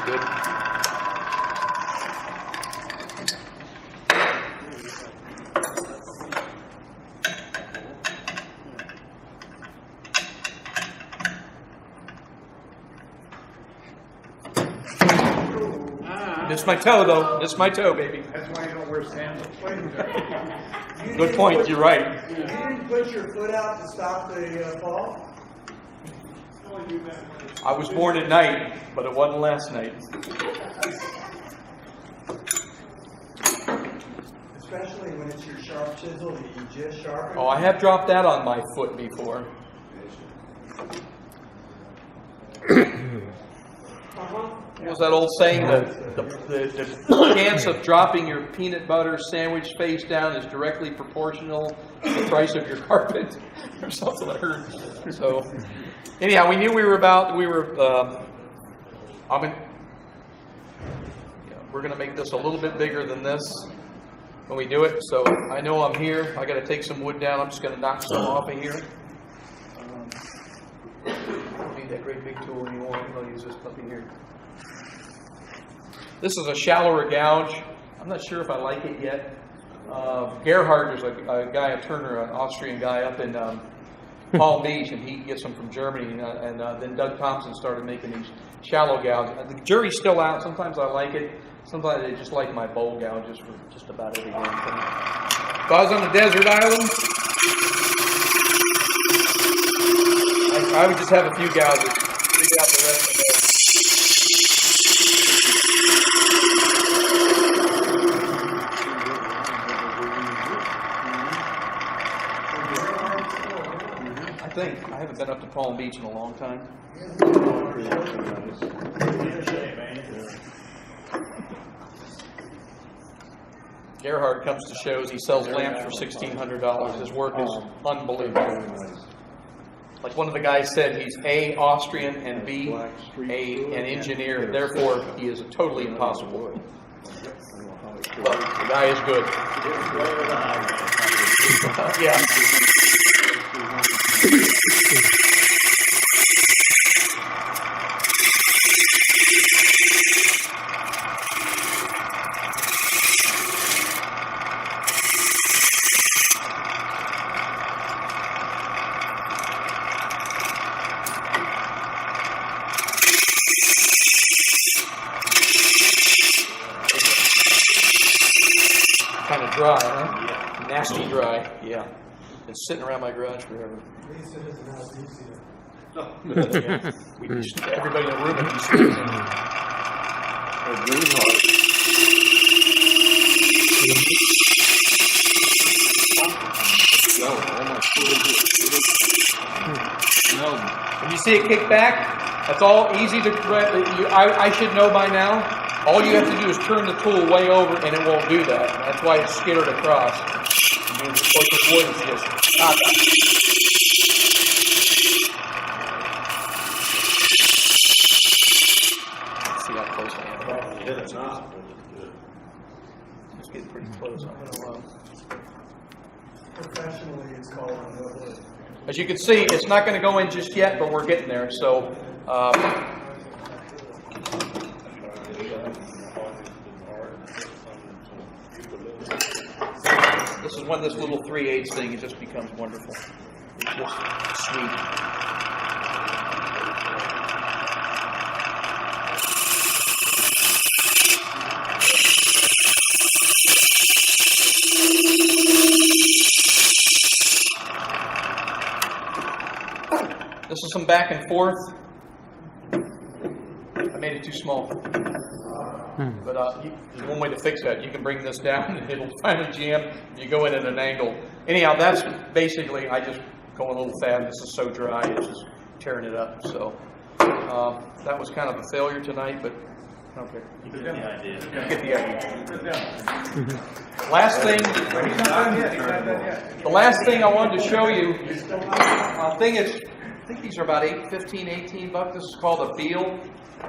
Good. It's my toe, though. It's my toe, baby. That's why you don't wear sandals. Good point. You're right. You didn't put your foot out to stop the fall? I was born at night, but it wasn't last night. Especially when it's your sharp chisel that you just sharpened. Oh, I have dropped that on my foot before. what was that old saying? The chance of dropping your peanut butter sandwich face down is directly proportional to the price of your carpet, or something I heard. So, anyhow, we knew we're going to make this a little bit bigger than this when we do it. So I know I'm here. I got to take some wood down. I'm just going to knock some off of here. Don't need that great big tool anymore. I'll use this puppy here. This is a shallower gouge. I'm not sure if I like it yet. Gerhard, there's a guy, a turner, an Austrian guy up in Palm Beach, and he gets them from Germany. And then Doug Thompson started making these shallow gouges. The jury's still out. Sometimes I like it. Sometimes they just like my bowl gouges for just about every damn thing. If I was on a desert island, I would just have a few gouges. Figure out the rest of it. I think. I haven't been up to Palm Beach in a long time. Gerhard comes to shows. He sells lamps for $1,600. His work is unbelievable. Like one of the guys said, he's A, Austrian, and B, an engineer. Therefore, he is totally impossible. But the guy is good. Yeah. Kind of dry, huh? Nasty dry, yeah. Been sitting around my garage forever. Yeah. Everybody in the room would be sneezing. When you see it kick back, that's all easy to. I should know by now. All you have to do is turn the tool way over, and it won't do that. That's why it's skittered across. I mean, of course, the wood is just not that. Let's see how close I am. It's not. It's getting pretty close. I'm gonna, Professionally, it's called on the wood. as you can see, it's not going to go in just yet, but we're getting there. So. This is when this little 3/8 thing, it just becomes wonderful. It's just sweet. This is some back and forth. I made it too small. But there's one way to fix that. You can bring this down and it'll finally jam if you go in at an angle. Anyhow, that's basically, I just go a little fast. This is so dry, it's just tearing it up. So that was kind of a failure tonight, but okay. You get the idea. You get the idea. Last thing, the last thing I wanted to show you, I think these are about $15, $18. This is called a Beal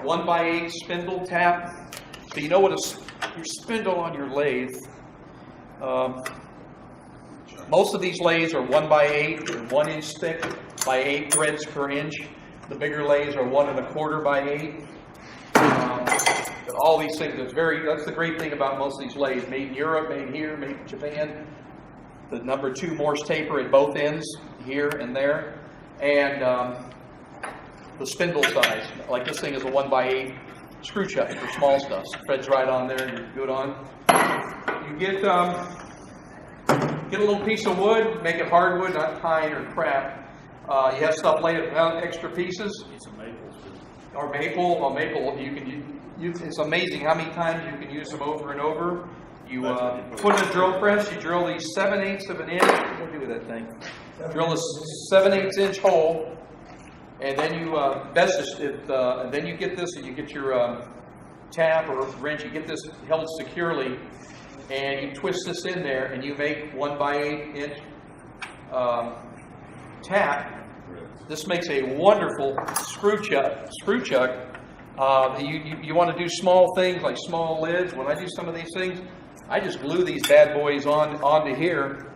1x8 spindle tap. So you know what your spindle on your lathe. Most of these lathes are 1x8, they're 1 inch thick by 8 threads per inch. The bigger lathes are 1 1/4 by 8. All these things, that's the great thing about most of these lathes. Made in Europe, made here, made in Japan. The number 2 Morse taper at both ends, here and there. And the spindle size, like this thing is a 1x8 screw chuck for small stuff. Threads right on there and you're good on. You get a little piece of wood, make it hardwood, not pine or crap. You have stuff laid down, extra pieces. Or maple. You can use. It's amazing how many times you can use them over and over. You put in a drill press. You drill these 7/8 of an inch. What do you do with that thing? Drill a 7/8 inch hole, and then you and then you get this, and you get your tap or wrench, you get this held securely, and you twist this in there, and you make 1x8 inch tap. This makes a wonderful screw chuck. You want to do small things like small lids. When I do some of these things, I just glue these bad boys onto here,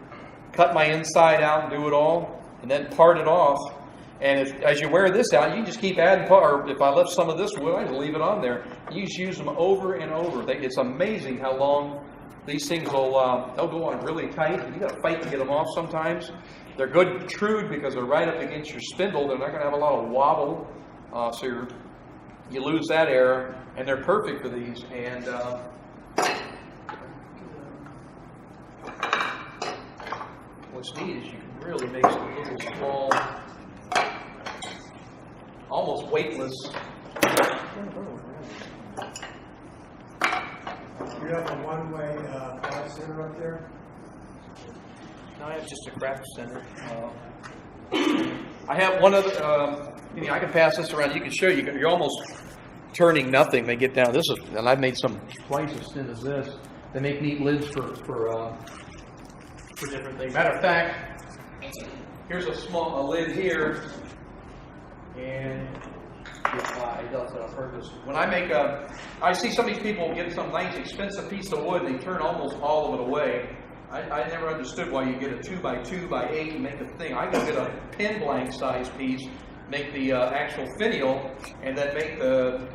cut my inside out and do it all, and then part it off. And as you wear this out, you just keep adding part. Or if I left some of this wood, I just leave it on there. You just use them over and over. It's amazing how long these things will they'll go on really tight. You got to fight to get them off sometimes. They're good protrude because they're right up against your spindle. They're not going to have a lot of wobble, so you lose that error. And they're perfect for these. And what's neat is you can really make some little small, almost weightless. You have a one-way craft center up there? No, I have just a craft center. I have one other. I can pass this around. You can show you're almost turning nothing. They get down. This is, and I've made some twice as thin as this. They make neat lids for different things. Matter of fact, here's a lid here, and it does it on purpose. When I make I see some of these people get some nice expensive piece of wood, they turn almost all of it away. I never understood why you get a 2x2x8 and make a thing. I can get a pin blank size piece, make the actual finial, and then make the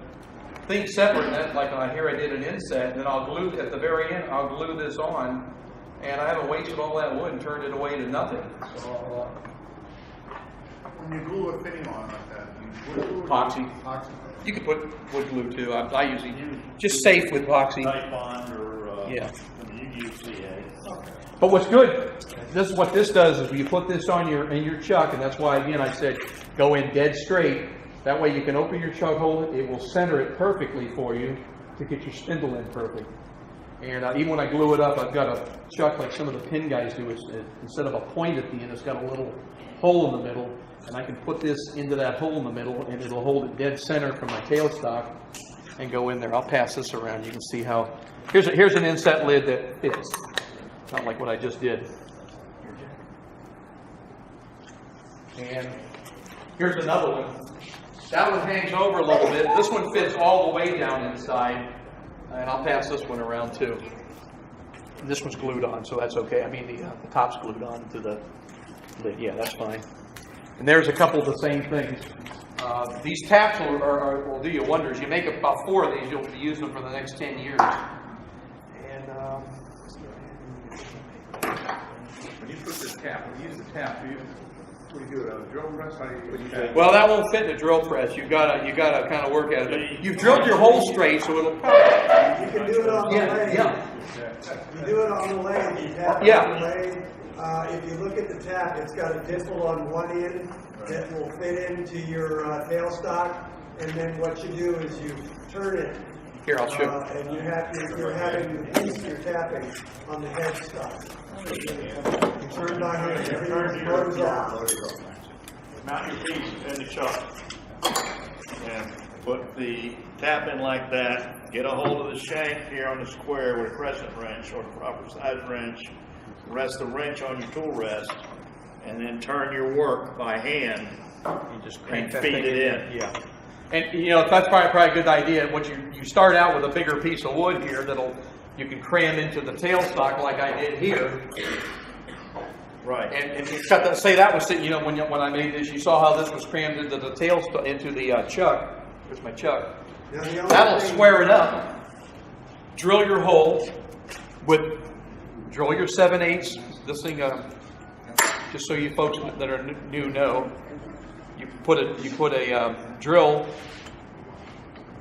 thing separate. And that, like here I did an inset, and then I'll glue at the very end. I'll glue this on, and I haven't wasted all that wood and turned it away to nothing. So, When you glue a fitting on like that, you wood glue or epoxy. epoxy? You can put wood glue too. I usually just safe with epoxy. Type bond or, Yeah. UCA. But what's good, what this does is you put this on in your chuck, and that's why again I said go in dead straight. That way you can open your chuck hole, it will center it perfectly for you to get your spindle in perfect. And even when I glue it up, I've got a chuck like some of the pin guys do. Instead of a point at the end, it's got a little hole in the middle, and I can put this into that hole in the middle, and it'll hold it dead center from my tailstock and go in there. I'll pass this around. You can see how. Here's an inset lid that fits. Not like what I just did. And here's another one. That one hangs over a little bit. This one fits all the way down inside. And I'll pass this one around too. This one's glued on, so that's okay. I mean, the top's glued on to the lid. Yeah, that's fine. And there's a couple of the same things. These taps will do you wonders. You make about 4 of these, you'll be using them for the next 10 years. And When you put this tap, when you use the tap, what do you do? A drill press? How do you well, that won't fit in a drill press. You gotta kind of work at it. But you've drilled your hole straight, so it'll. You can do it on the lathe. Yeah. You do it on the lathe, you tap it Yeah. on the lathe. If you look at the tap, it's got a dimple on one end that will fit into your tailstock, and then what you do is you turn it. Here, I'll show. And you're having the piece you're tapping on the headstock. You turn it on here, and everything goes off. Mount your piece in the chuck and put the tap in like that. Get a hold of the shank here on the square with a crescent wrench or the proper size wrench. Rest the wrench on your tool rest, and then turn your work by hand. You just crank And that feed thing it in. Yeah. And that's probably a good idea. What you start out with a bigger piece of wood here you can cram into the tailstock like I did here. Right. And you cut that. Say that was when I made this, you saw how this was crammed into the into the chuck. Here's my chuck. Now, the only That'll thing- square it up. Drill your hole drill your 7/8. This thing, just so you folks that are new know, you put a drill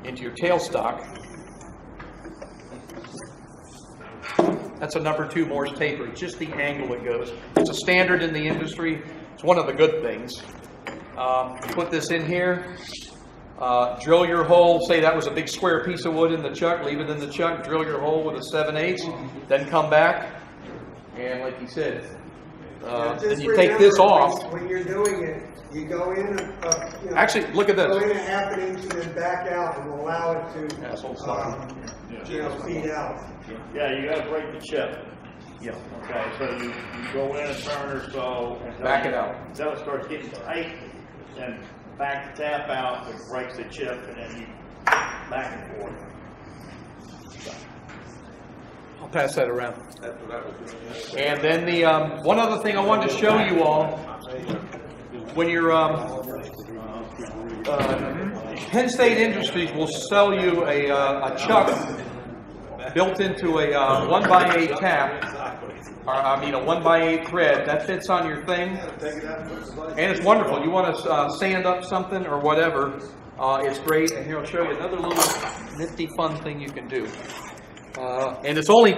into your tailstock. That's a number 2 Morse taper. It's just the angle it goes. It's a standard in the industry. It's one of the good things. Put this in here. Drill your hole. Say that was a big square piece of wood in the chuck. Leave it in the chuck. Drill your hole with a 7/8. Then come back. And like he said, Just then you take this remember, off. When you're doing it, you go in, Actually, look at this. Go in a half an inch and then back out and allow it to, Yeah, so it's not- feed out. Yeah, you gotta break the chip. Yeah. Okay, so you go in and turn or so. Until Back it out. Until it starts getting tight, and back the tap out, it breaks the chip, and then you back and forth. I'll pass that around. And then the, one other thing I wanted to show you all, when you're, Penn State Industries will sell you a chuck built into a 1x8 tap, or I mean a 1x8 thread that fits on your thing, and it's wonderful. You want to sand up something or whatever, it's great. And here I'll show you another little nifty fun thing you can do. And it's only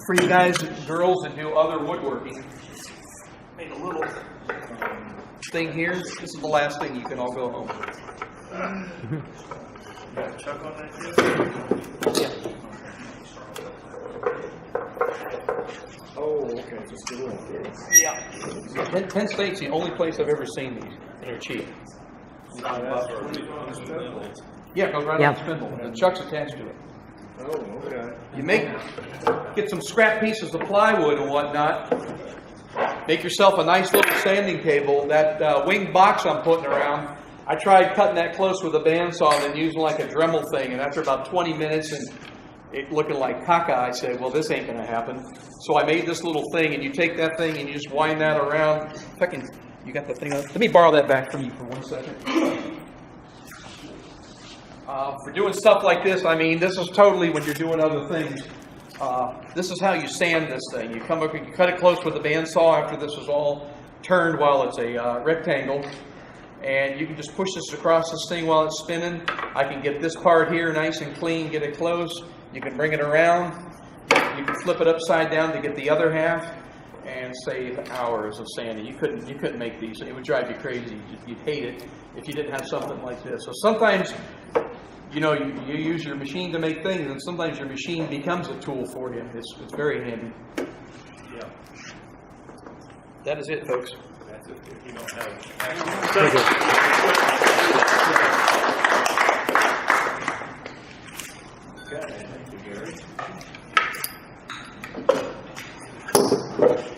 for you guys and girls that do other woodworking. Made a little thing here. This is the last thing. You can all go home. Got a chuck on that, Yeah. Oh, okay, just a little bit. Yeah. Penn State's the only place I've ever seen these, and they're cheap. Yeah, it goes right on the spindle. The chuck's attached to it. Oh, okay. You get some scrap pieces of plywood and whatnot. Make yourself a nice little sanding table. That wing box I'm putting around, I tried cutting that close with a bandsaw and then using like a Dremel thing, and after about 20 minutes and it looking like caca, I said, well, this ain't gonna happen. So I made this little thing, and you take that thing and you just wind that around. If I can, you got the thing up? Let me borrow that back from you for 1 second. For doing stuff like this, I mean, this is totally when you're doing other things. This is how you sand this thing. You come up and you cut it close with a bandsaw after this is all turned while it's a rectangle. And you can just push this across this thing while it's spinning. I can get this part here nice and clean, get it close. You can bring it around. You can flip it upside down to get the other half and save hours of sanding. You couldn't make these. It would drive you crazy. You'd hate it if you didn't have something like this. So sometimes, you know, you use your machine to make things, and sometimes your machine becomes a tool for you. It's very handy. Yeah. That is it, folks. That's it, if you don't have. Okay, thank you, Gary.